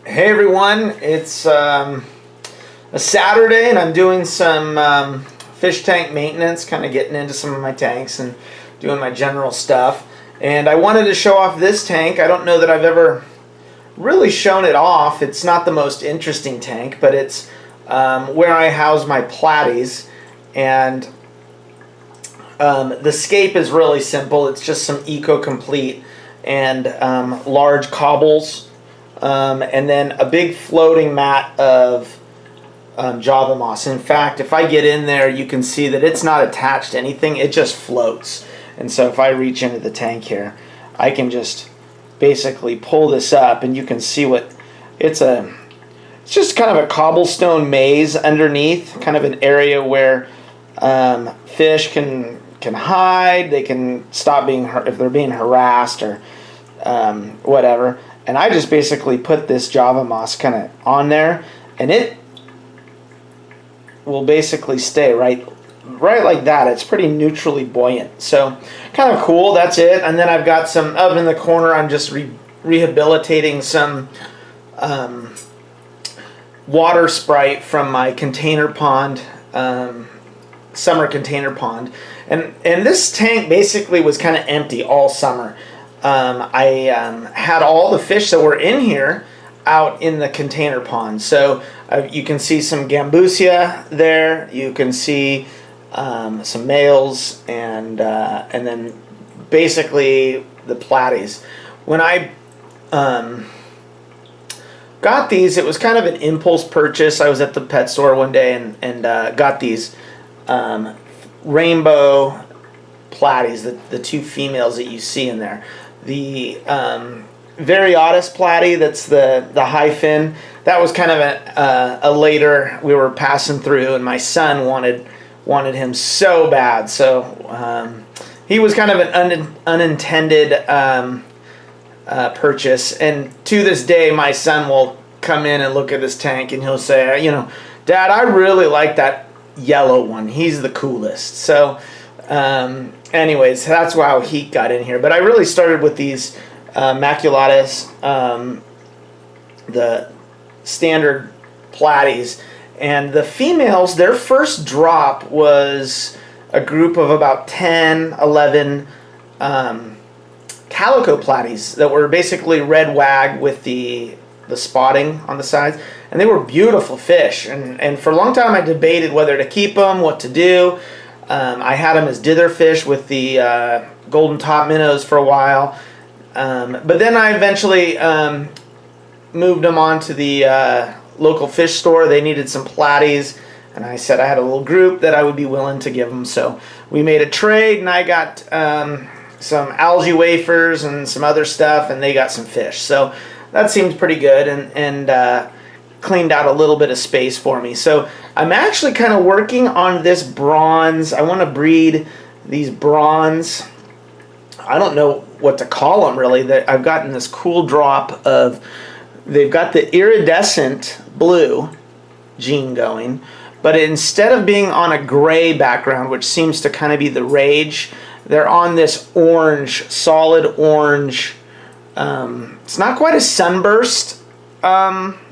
Hey everyone, it's a Saturday and I'm doing some fish tank maintenance, kind of getting into some of my tanks and doing my general stuff. And I wanted to show off this tank. I don't know that I've ever really shown it off. It's not the most interesting tank, but it's where I house my platies. And the scape is really simple. It's just some Eco-Complete and large cobbles. And then a big floating mat of Java moss. In fact, if I get in there, you can see that it's not attached to anything. It just floats. And so if I reach into the tank here, I can just basically pull this up, and you can see what it's just kind of a cobblestone maze underneath, kind of an area where fish can hide. They can stop being if they're being harassed or whatever. And I just basically put this Java moss kind of on there, and it will basically stay right like that. It's pretty neutrally buoyant, so kind of cool. That's it. And then I've got some up in the corner. I'm just rehabilitating some water sprite from my container pond, summer container pond, and this tank basically was kind of empty all summer. I had all the fish that were in here out in the container pond. So you can see some gambusia there. You can see some males and then basically the platies. When I got these, it was kind of an impulse purchase. I was at the pet store one day and got these rainbow platies, the two females that you see in there. The Variotis platy, that's the high fin, that was kind of a later, we were passing through and my son wanted him so bad, so he was kind of an unintended purchase. And to this day my son will come in and look at this tank and he'll say, Dad, I really like that yellow one, he's the coolest. So anyways, that's how he got in here. But I really started with these maculatus, the standard platies. And the females, their first drop was a group of about 10, 11 calico platies that were basically red wag with the spotting on the sides. And they were beautiful fish. And for a long time I debated whether to keep them, what to do. I had them as dither fish with the golden top minnows for a while. But then I eventually moved them on to the local fish store. They needed some platies, and I said I had a little group that I would be willing to give them. So we made a trade, and I got some algae wafers and some other stuff, and they got some fish. So that seemed pretty good, and cleaned out a little bit of space for me. So I'm actually kind of working on this bronze. I want to breed these bronze. I don't know what to call them really. I've gotten this cool drop of, they've got the iridescent blue gene going, but instead of being on a gray background, which seems to kind of be the rage, they're on this orange, solid orange. It's not quite a sunburst.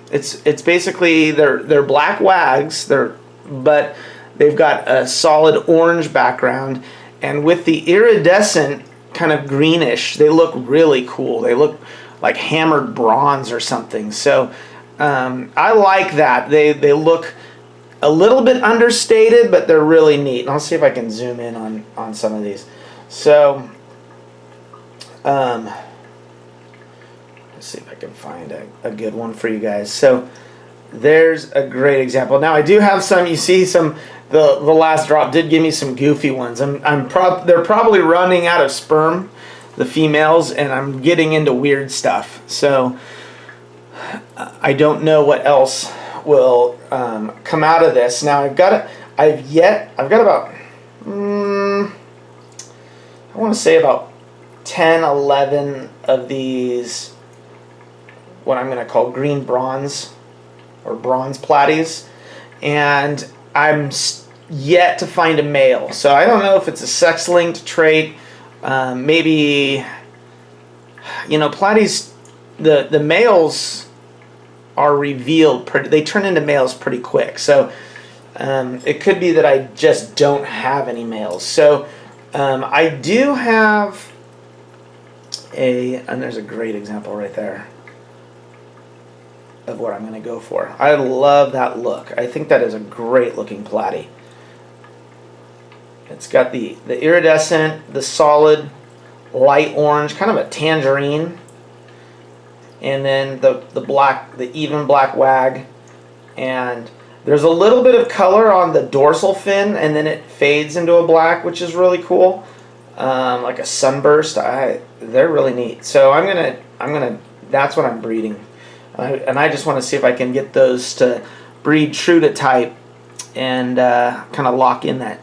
It's basically they're black wags, but they've got a solid orange background, and with the iridescent kind of greenish, they look really cool. They look like hammered bronze or something. So I like that. They look a little bit understated, but they're really neat. And I'll see if I can zoom in on some of these. So let's see if I can find a good one for you guys. So there's a great example. Now I do have some, you see some, the last drop did give me some goofy ones. They're probably running out of sperm, the females, and I'm getting into weird stuff. So I don't know what else will come out of this. Now I've got about I want to say about 10, 11 of these, what I'm going to call green bronze or bronze platies, and I'm yet to find a male. So I don't know if it's a sex-linked trait. Maybe, platies, the males are revealed pretty. They turn into males pretty quick. So it could be that I just don't have any males. So I do have and there's a great example right there of what I'm going to go for. I love that look. I think that is a great looking platy. It's got the iridescent, the solid light orange, kind of a tangerine, and then the even black wag, and there's a little bit of color on the dorsal fin, and then it fades into a black, which is really cool, like a sunburst. They're really neat. So I'm gonna that's what I'm breeding, and I just want to see if I can get those to breed true to type and kind of lock in that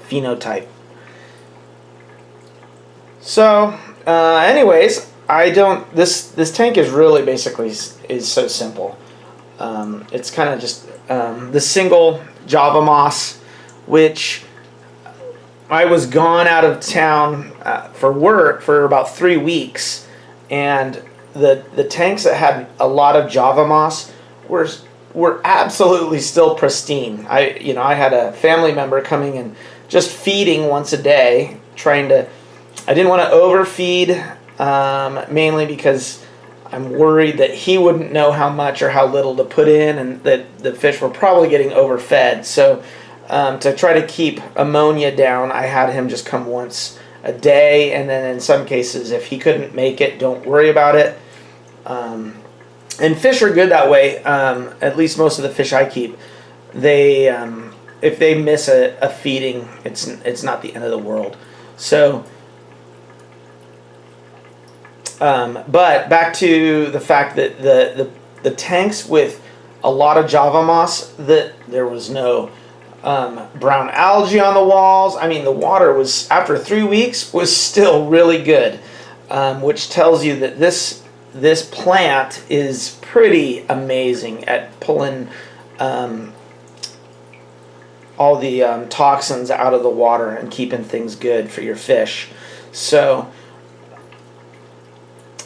phenotype. So anyways, this tank is really basically is so simple. It's kind of just the single Java moss, which I was gone out of town for work for about 3 weeks, and the tanks that had a lot of Java moss were absolutely still pristine. I had a family member coming and just feeding once a day, I didn't want to overfeed, mainly because I'm worried that he wouldn't know how much or how little to put in, and that the fish were probably getting overfed. So to try to keep ammonia down, I had him just come once a day, and then in some cases, if he couldn't make it, don't worry about it. And fish are good that way. At least most of the fish I keep, if they miss a feeding, it's not the end of the world. So, but back to the fact that the tanks with a lot of Java moss, that there was no brown algae on the walls. I mean, the water was, after 3 weeks, was still really good, which tells you that this plant is pretty amazing at pulling all the toxins out of the water and keeping things good for your fish. So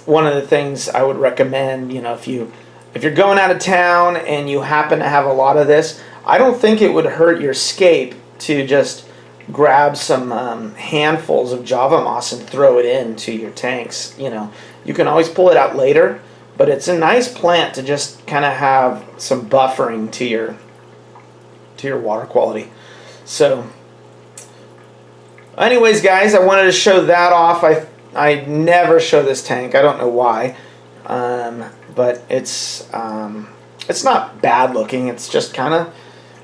one of the things I would recommend, if you're going out of town and you happen to have a lot of this, I don't think it would hurt your scape to just grab some handfuls of Java moss and throw it into your tanks. You can always pull it out later, but it's a nice plant to just kind of have some buffering to your water quality. So anyways, guys, I wanted to show that off. I never show this tank. I don't know why, but it's not bad looking. It's just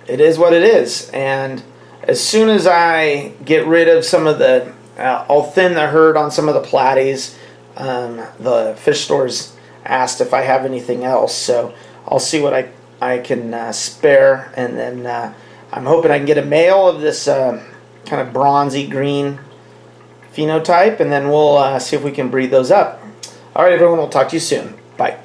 it is what it is. And as soon as I get rid of some of I'll thin the herd on some of the platies. The fish stores asked if I have anything else, so I'll see what I can spare, and then I'm hoping I can get a male of this kind of bronzy green phenotype, and then we'll see if we can breed those up. All right, everyone, we'll talk to you soon. Bye.